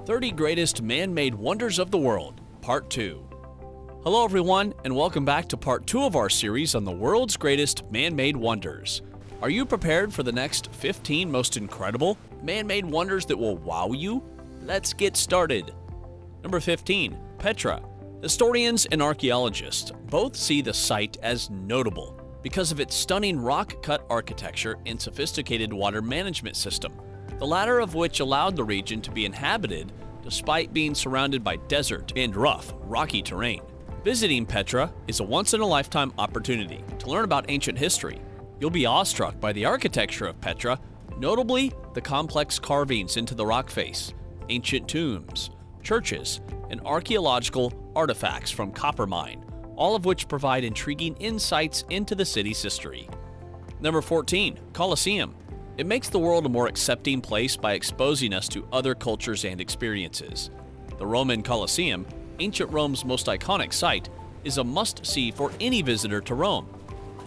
30 Greatest Man-Made Wonders of the World, Part 2. Hello everyone, and welcome back to Part 2 of our series on the world's greatest man-made wonders. Are you prepared for the next 15 most incredible man-made wonders that will wow you? Let's get started. Number 15, Petra. Historians and archaeologists both see the site as notable because of its stunning rock-cut architecture and sophisticated water management system, the latter of which allowed the region to be inhabited despite being surrounded by desert and rough, rocky terrain. Visiting Petra is a once-in-a-lifetime opportunity to learn about ancient history. You'll be awestruck by the architecture of Petra, notably the complex carvings into the rock face, ancient tombs, churches, and archaeological artifacts from copper mine, all of which provide intriguing insights into the city's history. Number 14, Colosseum. It makes the world a more accepting place by exposing us to other cultures and experiences. The Roman Colosseum, ancient Rome's most iconic site, is a must-see for any visitor to Rome.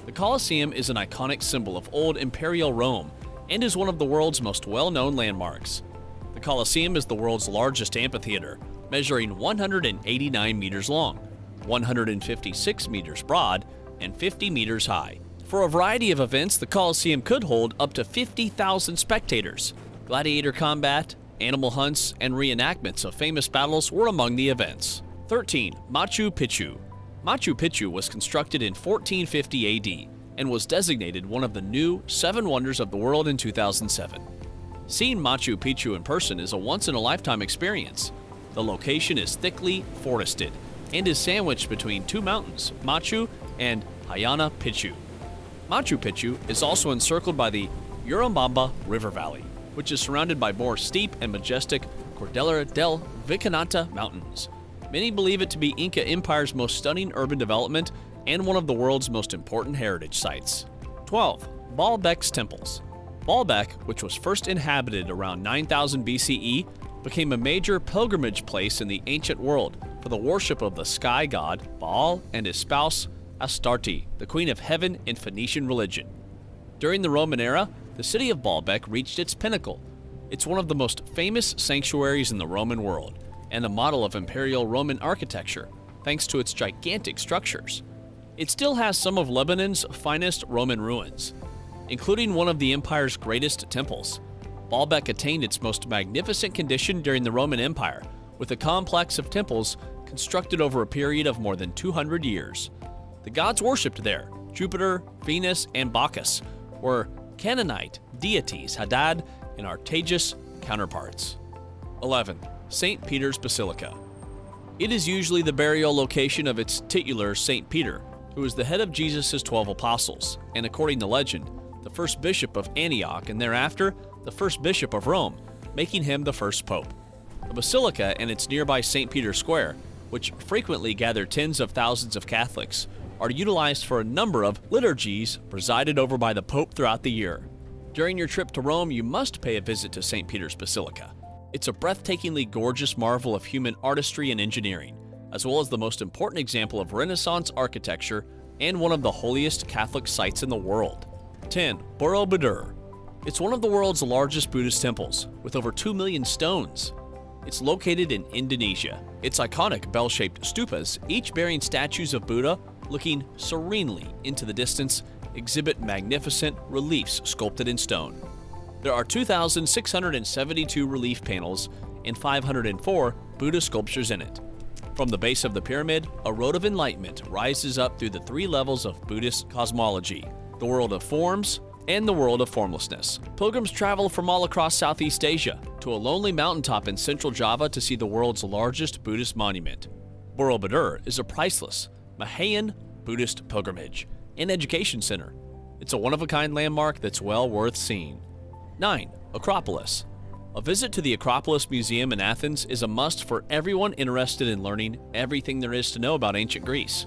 The Colosseum is an iconic symbol of old imperial Rome and is one of the world's most well-known landmarks. The Colosseum is the world's largest amphitheater, measuring 189 meters long, 156 meters broad, and 50 meters high. For a variety of events, the Colosseum could hold up to 50,000 spectators. Gladiator combat, animal hunts, and reenactments of famous battles were among the events. 13. Machu Picchu. Machu Picchu was constructed in 1450 AD and was designated one of the new 7 wonders of the world in 2007. Seeing Machu Picchu in person is a once-in-a-lifetime experience. The location is thickly forested and is sandwiched between 2 mountains, Machu and Hagia Picchu. Machu Picchu is also encircled by the Urubamba River Valley, which is surrounded by more steep and majestic Cordillera del Vicente mountains. Many believe it to be Inca Empire's most stunning urban development and one of the world's most important heritage sites. 12. Baalbek's temples. Baalbek, which was first inhabited around 9000 BCE, became a major pilgrimage place in the ancient world for the worship of the sky god Baal and his spouse Astarte, the queen of heaven in Phoenician religion. During the Roman era, the city of Baalbek reached its pinnacle. It's one of the most famous sanctuaries in the Roman world and a model of imperial Roman architecture, thanks to its gigantic structures. It still has some of Lebanon's finest Roman ruins, including one of the empire's greatest temples. Baalbek attained its most magnificent condition during the Roman Empire, with a complex of temples constructed over a period of more than 200 years. The gods worshipped there, Jupiter, Venus, and Bacchus, were Canaanite deities Hadad and Artagus counterparts. 11. St. Peters Basilica. It is usually the burial location of its titular St. Peter, who was the head of Jesus' 12 apostles, and according to legend, the first bishop of Antioch and thereafter the first bishop of Rome, making him the first pope. The basilica and its nearby St. Peter's Square, which frequently gather tens of thousands of Catholics, are utilized for a number of liturgies presided over by the Pope throughout the year. During your trip to Rome, you must pay a visit to St. Peter's Basilica. It's a breathtakingly gorgeous marvel of human artistry and engineering, as well as the most important example of Renaissance architecture and one of the holiest Catholic sites in the world. 10. Borobudur. It's one of the world's largest Buddhist temples, with over 2 million stones. It's located in Indonesia. Its iconic bell-shaped stupas, each bearing statues of Buddha looking serenely into the distance, exhibit magnificent reliefs sculpted in stone. There are 2,672 relief panels and 504 Buddha sculptures in it. From the base of the pyramid, a road of enlightenment rises up through the 3 levels of Buddhist cosmology: the world of forms and the world of formlessness. Pilgrims travel from all across Southeast Asia to a lonely mountaintop in central Java to see the world's largest Buddhist monument. Borobudur is a priceless Mahayan Buddhist pilgrimage and education center. It's a one-of-a-kind landmark that's well worth seeing. 9. Acropolis. A visit to the Acropolis Museum in Athens is a must for everyone interested in learning everything there is to know about ancient Greece.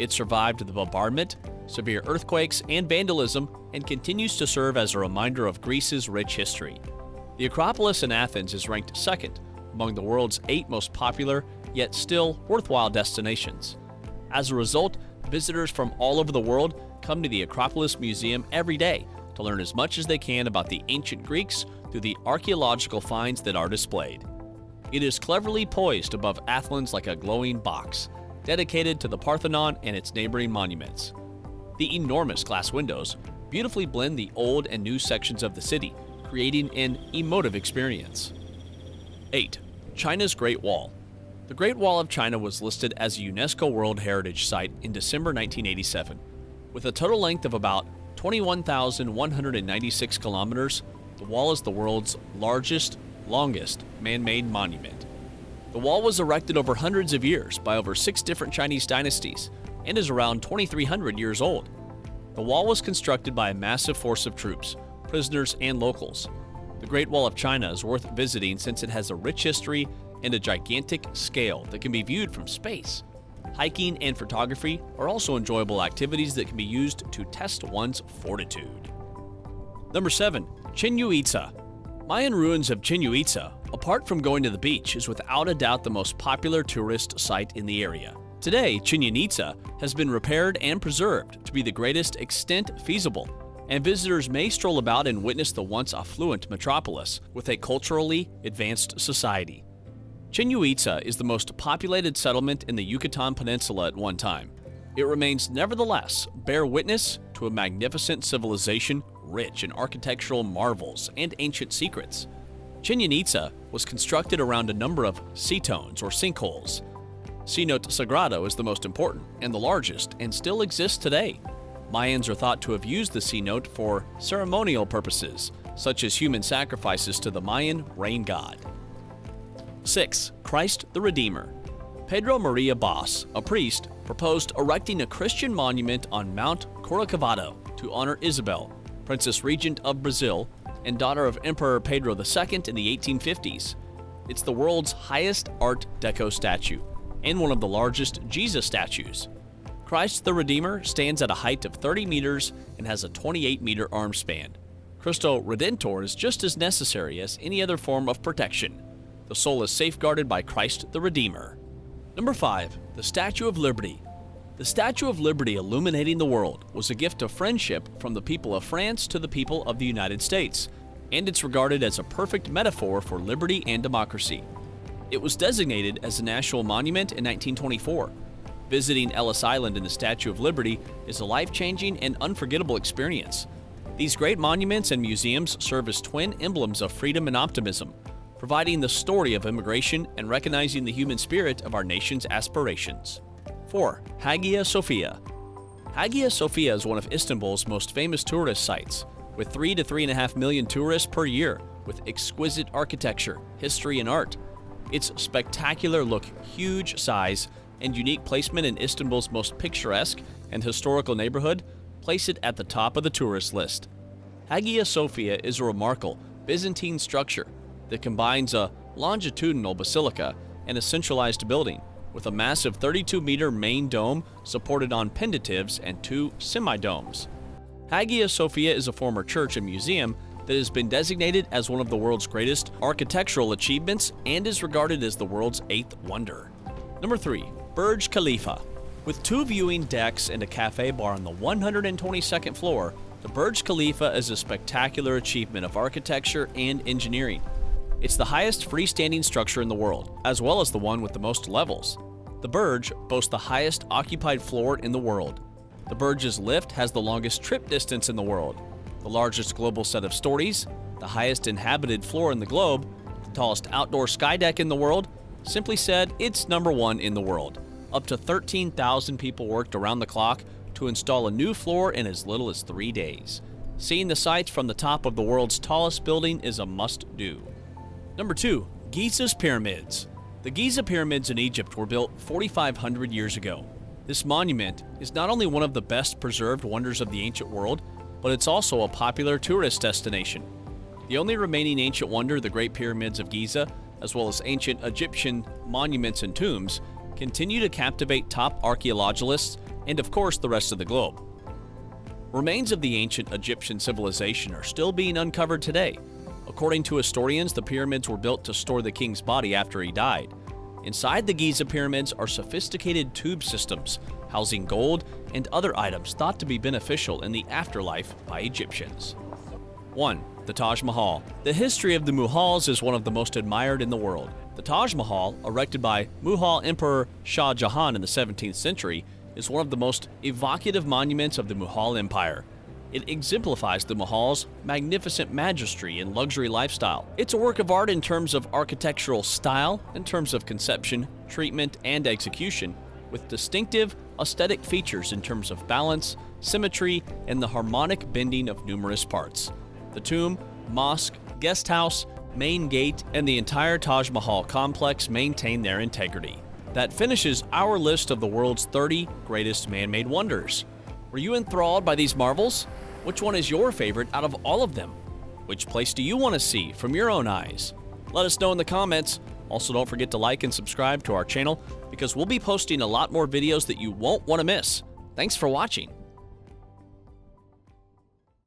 It survived the bombardment, severe earthquakes, and vandalism, and continues to serve as a reminder of Greece's rich history. The Acropolis in Athens is ranked second among the world's 8 most popular, yet still worthwhile destinations. As a result, visitors from all over the world come to the Acropolis Museum every day to learn as much as they can about the ancient Greeks through the archaeological finds that are displayed. It is cleverly poised above Athens like a glowing box, dedicated to the Parthenon and its neighboring monuments. The enormous glass windows beautifully blend the old and new sections of the city, creating an emotive experience. 8. China's Great Wall. The Great Wall of China was listed as a UNESCO World Heritage Site in December 1987. With a total length of about 21,196 kilometers, the wall is the world's longest man-made monument. The wall was erected over hundreds of years by over 6 different Chinese dynasties and is around 2,300 years old. The wall was constructed by a massive force of troops, prisoners, and locals. The Great Wall of China is worth visiting since it has a rich history and a gigantic scale that can be viewed from space. Hiking and photography are also enjoyable activities that can be used to test one's fortitude. Number 7. Chichen Itza. Mayan ruins of Chichen Itza, apart from going to the beach, is without a doubt the most popular tourist site in the area. Today, Chichen Itza has been repaired and preserved to be the greatest extent feasible, and visitors may stroll about and witness the once affluent metropolis with a culturally advanced society. Chichen Itza is the most populated settlement in the Yucatan Peninsula at one time. It remains nevertheless bear witness to a magnificent civilization rich in architectural marvels and ancient secrets. Chichen Itza was constructed around a number of cenotes or sinkholes. Cenote Sagrado is the most important and the largest and still exists today. Mayans are thought to have used the cenote for ceremonial purposes, such as human sacrifices to the Mayan rain god. 6. Christ the Redeemer. Pedro Maria Bos, a priest, proposed erecting a Christian monument on Mount Corcovado to honor Isabel, Princess Regent of Brazil and daughter of Emperor Pedro II in the 1850s. It's the world's highest Art Deco statue and one of the largest Giza statues. Christ the Redeemer stands at a height of 30 meters and has a 28-meter arm span. Cristo Redentor is just as necessary as any other form of protection. The soul is safeguarded by Christ the Redeemer. Number 5. The Statue of Liberty. The Statue of Liberty illuminating the world was a gift of friendship from the people of France to the people of the United States, and it's regarded as a perfect metaphor for liberty and democracy. It was designated as a national monument in 1924. Visiting Ellis Island in the Statue of Liberty is a life-changing and unforgettable experience. These great monuments and museums serve as twin emblems of freedom and optimism, providing the story of immigration and recognizing the human spirit of our nation's aspirations. 4. Hagia Sophia. Hagia Sophia is one of Istanbul's most famous tourist sites, with 3 to 3.5 million tourists per year, with exquisite architecture, history, and art. Its spectacular look, huge size, and unique placement in Istanbul's most picturesque and historical neighborhood place it at the top of the tourist list. Hagia Sophia is a remarkable Byzantine structure that combines a longitudinal basilica and a centralized building, with a massive 32-meter main dome supported on pendatives and 2 semi-domes. Hagia Sophia is a former church and museum that has been designated as one of the world's greatest architectural achievements and is regarded as the world's 8th wonder. Number 3. Burj Khalifa. With 2 viewing decks and a cafe bar on the 122nd floor, the Burj Khalifa is a spectacular achievement of architecture and engineering. It's the highest freestanding structure in the world, as well as the one with the most levels. The Burj boasts the highest occupied floor in the world. The Burj's lift has the longest trip distance in the world, the largest global set of stories, the highest inhabited floor in the globe, the tallest outdoor skydeck in the world. Simply said, it's number 1 in the world. Up to 13,000 people worked around the clock to install a new floor in as little as 3 days. Seeing the sights from the top of the world's tallest building is a must-do. Number 2. Giza's Pyramids. The Giza Pyramids in Egypt were built 4,500 years ago. This monument is not only one of the best preserved wonders of the ancient world, but it's also a popular tourist destination. The only remaining ancient wonder, the Great Pyramids of Giza, as well as ancient Egyptian monuments and tombs, continue to captivate top archaeologists and, of course, the rest of the globe. Remains of the ancient Egyptian civilization are still being uncovered today. According to historians, the pyramids were built to store the king's body after he died. Inside the Giza pyramids are sophisticated tube systems housing gold and other items thought to be beneficial in the afterlife by Egyptians. 1. The Taj Mahal. The history of the Mughals is one of the most admired in the world. The Taj Mahal, erected by Mughal Emperor Shah Jahan in the 17th century, is one of the most evocative monuments of the Mughal Empire. It exemplifies the Mughals' magnificent majesty and luxury lifestyle. It's a work of art in terms of architectural style, in terms of conception, treatment, and execution, with distinctive aesthetic features in terms of balance, symmetry, and the harmonic bending of numerous parts. The tomb, mosque, guest house, main gate, and the entire Taj Mahal complex maintain their integrity. That finishes our list of the world's 30 greatest man-made wonders. Were you enthralled by these marvels? Which one is your favorite out of all of them? Which place do you want to see from your own eyes? Let us know in the comments. Also, don't forget to like and subscribe to our channel because we'll be posting a lot more videos that you won't want to miss. Thanks for watching.